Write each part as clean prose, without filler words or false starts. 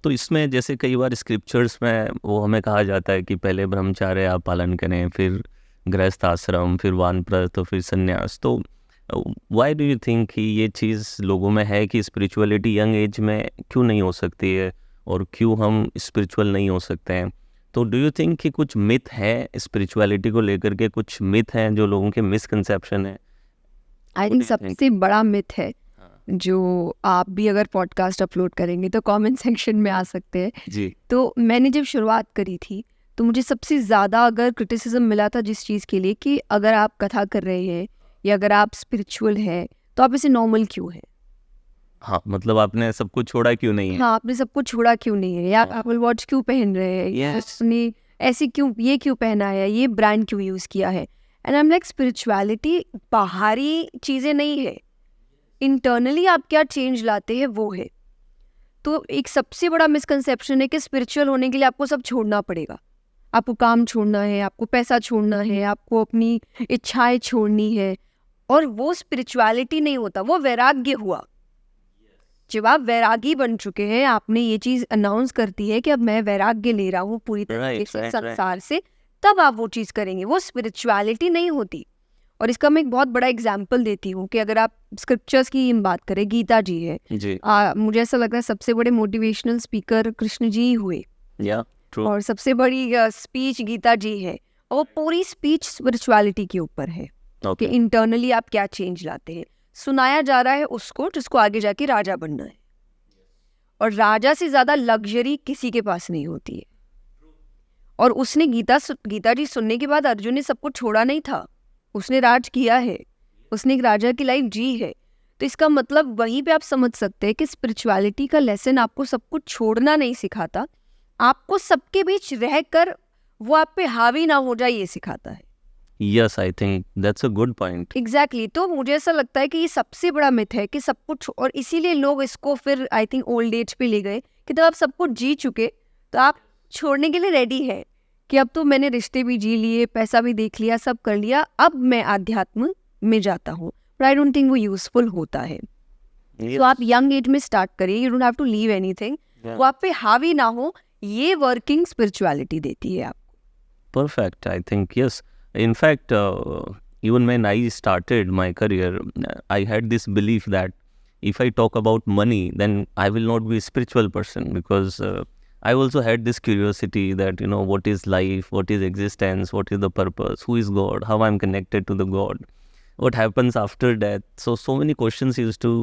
तो इसमें जैसे कई बार स्क्रिप्चर्स में वो हमें कहा जाता है कि पहले ब्रह्मचर्य आप पालन करें, फिर गृहस्थ आश्रम, फिर वानप्रस्थ, तो फिर संन्यास। तो व्हाई डू यू थिंक कि ये चीज़ लोगों में है कि स्पिरिचुअलिटी यंग एज में क्यों नहीं हो सकती है, और क्यों हम स्पिरिचुअल नहीं हो सकते हैं? तो डू यू थिंक कि कुछ मिथ है स्पिरिचुअलिटी को लेकर के, कुछ मिथ हैं जो लोगों के मिसकंसेप्शन है? आई What think do you think? सबसे बड़ा मिथ है हाँ, जो आप भी अगर पॉडकास्ट अपलोड करेंगे तो कमेंट सेक्शन में आ सकते हैं। जी तो मैंने जब शुरुआत करी थी तो मुझे सबसे ज़्यादा अगर क्रिटिसिज्म मिला था जिस चीज़ के लिए कि अगर आप कथा कर रहे हैं या अगर आप स्पिरिचुअल हैं तो आप इसे नॉर्मल क्यों है। हाँ, मतलब आपने सब कुछ छोड़ा क्यों नहीं है? हाँ, आपने सब कुछ छोड़ा क्यों नहीं है, या हाँ। एप्पल वॉच क्यों पहन रहे हैं, या Yes. आपने ऐसे क्यों ये क्यों पहना है, ये ब्रांड क्यों यूज़ किया है। And I am like spirituality बाहरी चीज़ें नहीं है, इंटरनली आप क्या चेंज लाते हैं वो है। तो एक सबसे बड़ा मिसकंसेप्शन है कि स्पिरिचुअल होने के लिए आपको सब छोड़ना पड़ेगा। आपको काम छोड़ना है, आपको पैसा छोड़ना है, आपको अपनी इच्छाएं छोड़नी है, और वो स्पिरिचुअलिटी नहीं होता, वो वैराग्य हुआ। जब आप वैरागी बन चुके हैं, आपने ये चीज़ अनाउंस करती है कि अब मैं वैराग्य ले रहा हूँ पूरी तरीके Right, से right, संसार से, तब आप वो चीज़ करेंगे। वो स्पिरिचुअलिटी नहीं होती। और इसका मैं एक बहुत बड़ा एग्जाम्पल देती हूँ कि अगर आप स्क्रिप्चर्स की बात करें, गीता जी है, जी, मुझे ऐसा लगता है सबसे बड़े मोटिवेशनल स्पीकर कृष्ण जी ही हुए, या ट्रू। और सबसे बड़ी स्पीच गीता जी है, और वो पूरी स्पीच स्पिरिचुअलिटी के ऊपर है कि ओके, इंटरनली आप क्या चेंज लाते हैं। सुनाया जा रहा है उसको जिसको आगे जाके राजा बनना है, और राजा से ज्यादा लग्जरी किसी के पास नहीं होती है। और उसने गीता जी सुनने के बाद अर्जुन ने सब कुछ छोड़ा नहीं था, उसने राज किया है, उसने एक राजा की लाइफ जी है। तो इसका मतलब वहीं पे आप समझ सकते हैं कि स्पिरिचुअलिटी का लेसन आपको सब कुछ छोड़ना नहीं सिखाता, आपको सबके बीच रहकर वो आप पे हावी ना हो जाए ये सिखाता है। Yes, I think that's a good point. Exactly तो मुझे ऐसा लगता है कि ये सबसे बड़ा मिथ है कि सब कुछ, और इसीलिए लोग इसको फिर आई थिंक ओल्ड एज पे ले गए कि जब आप सब कुछ जी चुके तो आप छोड़ने के लिए रेडी है कि अब तो मैंने रिश्ते भी जी लिए, पैसा भी देख लिया, सब कर लिया, अब मैं आध्यात्म में जाता हूँ। बट आई डोंट थिंक वो यूजफुल होता है। तो आप यंग एज में स्टार्ट करिए, you don't have to leave anything, वो आप पे हावी ना हो, ये वर्किंग स्पिरिचुअलिटी देती है आपको। Perfect, I think, yes. In fact, even when I started my career, I had this belief that if I talk about money, then I will not be a spiritual person, because I also had this curiosity that, what is life, what is existence, what is the purpose, who is God, how I'm connected to the God, what happens after death. So many questions used to,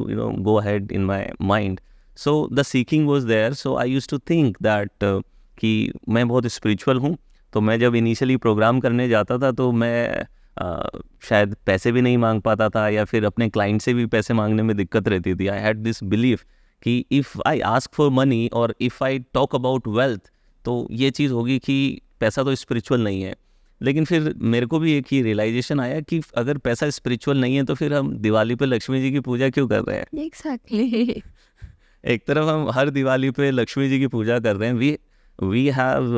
go ahead in my mind. So the seeking was there. So I used to think that कि मैं बहुत spiritual हूँ। तो मैं जब initially programme करने जाता था तो मैं शायद पैसे भी नहीं मांग पाता था, या फिर अपने क्लाइंट से भी पैसे मांगने में दिक्कत रहती थी। आई हैड दिस बिलीफ कि if I ask for money और if I talk about wealth, तो ये चीज़ होगी कि पैसा तो स्पिरिचुअल नहीं है। लेकिन फिर मेरे को भी एक ही रियलाइजेशन आया कि अगर पैसा स्पिरिचुअल नहीं है तो फिर हम दिवाली पे लक्ष्मी जी की पूजा क्यों कर रहे हैं? एग्जैक्टली एक तरफ हम हर दिवाली पे लक्ष्मी जी की पूजा कर रहे हैं, we have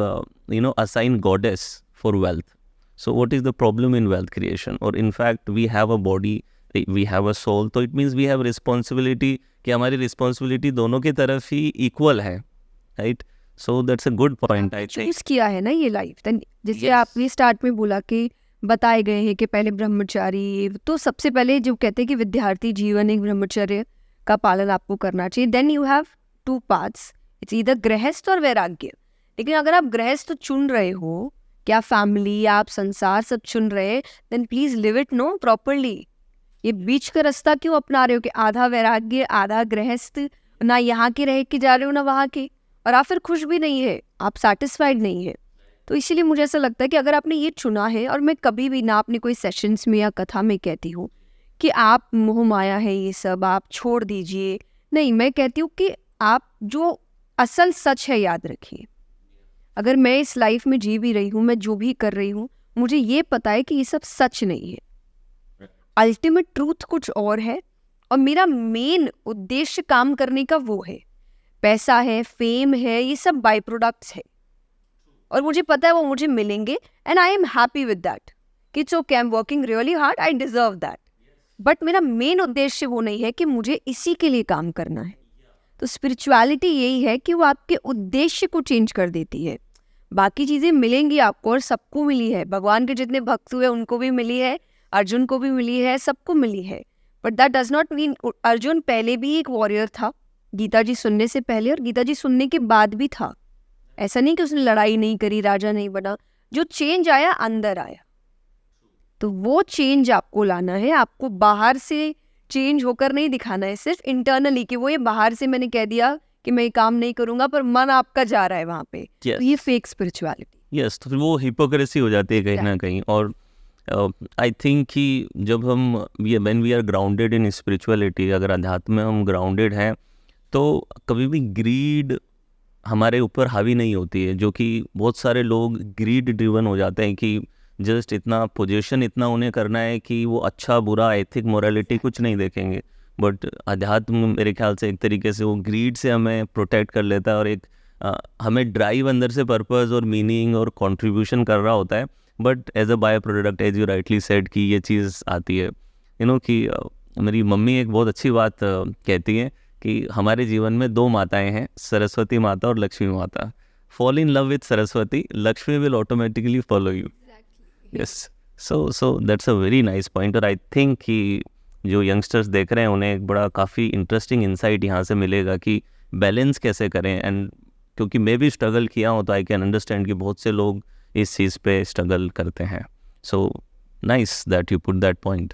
assigned goddess for wealth. So what is the problem in wealth creation? Or in fact we have a body, we have a soul, तो it means we have responsibility, कि हमारी responsibility दोनों की तरफ ही equal है, right? So that's a good point, I think. Choose किया है ना ये लाइफ। जैसे Yes. आपने स्टार्ट में बोला कि बताए गए हैं कि पहले ब्रह्मचारी, तो सबसे पहले जो कहते हैं कि विद्यार्थी जीवन एक ब्रह्मचर्य का पालन आपको करना चाहिए। Then you have two parts, it's either गृहस्थ और वैराग्य। लेकिन अगर आप गृहस्थ चुन रहे हो, क्या फैमिली, आप संसार सब चुन रहे हैं, then please live it no properly. ये बीच का रास्ता क्यों अपना रहे हो कि आधा वैराग्य आधा गृहस्थ, ना यहाँ के रह के जा रहे हो ना वहाँ के, और आप फिर खुश भी नहीं है, आप सेटिस्फाइड नहीं है। तो इसीलिए मुझे ऐसा लगता है कि अगर आपने ये चुना है, और मैं कभी भी ना अपने कोई सेशंस में या कथा में कहती हूँ कि आप मोह माया है ये सब आप छोड़ दीजिए, नहीं, मैं कहती हूँ कि आप जो असल सच है याद रखिए। अगर मैं इस लाइफ में जी भी रही हूँ, मैं जो भी कर रही हूँ, मुझे ये पता है कि ये सब सच नहीं है, अल्टीमेट ट्रूथ कुछ और है, और मेरा मेन उद्देश्य काम करने का वो है। पैसा है, फेम है, ये सब बाय प्रोडक्ट्स है, और मुझे पता है वो मुझे मिलेंगे, and I am happy with that कि it's okay, I am working really hard, I deserve that. But मेरा मेन उद्देश्य वो नहीं है कि मुझे इसी के लिए काम करना है। तो स्पिरिचुअलिटी यही है कि वो आपके उद्देश्य को चेंज कर देती है। बाकी चीज़ें मिलेंगी आपको और सबको मिली है, भगवान के जितने भक्त हुए उनको भी मिली है, अर्जुन को भी मिली है, सबको मिली है। But that does not mean Arjun पहले भी एक वॉरियर था, गीता जी सुनने से पहले और गीता जी सुनने के बाद भी था। ऐसा नहीं कि उसने लड़ाई नहीं करी, राजा नहीं बना। जो चेंज आया अंदर आया, तो वो चेंज आपको लाना है। आपको बाहर से चेंज होकर नहीं दिखाना है, सिर्फ इंटरनली कि वो ये बाहर से मैंने कह दिया कि मैं ये काम नहीं करूंगा पर मन आपका जा रहा है वहाँ पे, Yes. तो ये फेक स्पिरिचुअलिटी। यस, तो फिर वो हिपोक्रेसी हो जाती है कहीं ना कहीं। और आई थिंक कि जब हम when we are grounded in spirituality, अगर अध्यात्म में हम ग्राउंडेड हैं तो कभी भी ग्रीड हमारे ऊपर हावी नहीं होती है। जो कि बहुत सारे लोग ग्रीड ड्रिवन हो जाते हैं कि जस्ट इतना पोजीशन इतना उन्हें करना है कि वो अच्छा बुरा एथिक मोरालिटी कुछ नहीं देखेंगे। बट अध्यात्म मेरे ख्याल से एक तरीके से वो ग्रीड से हमें प्रोटेक्ट कर लेता है और एक हमें ड्राइव अंदर से पर्पस और मीनिंग और कंट्रीब्यूशन कर रहा होता है। But as a byproduct, as you rightly said, कि ये चीज़ आती है कि मेरी मम्मी एक बहुत अच्छी बात कहती है कि हमारे जीवन में 2 माताएं हैं, सरस्वती माता और लक्ष्मी माता। Fall in love with Saraswati, Lakshmi will automatically follow you. Yes, so that's a very nice point. और आई थिंक कि जो यंगस्टर्स देख रहे हैं उन्हें एक बड़ा काफ़ी इंटरेस्टिंग इंसाइट यहाँ से मिलेगा कि बैलेंस कैसे करें। एंड क्योंकि मैं भी स्ट्रगल किया हूँ तो आई कैन अंडरस्टैंड कि बहुत से लोग इस चीज़ पे स्ट्रगल करते हैं। So nice that you put that point.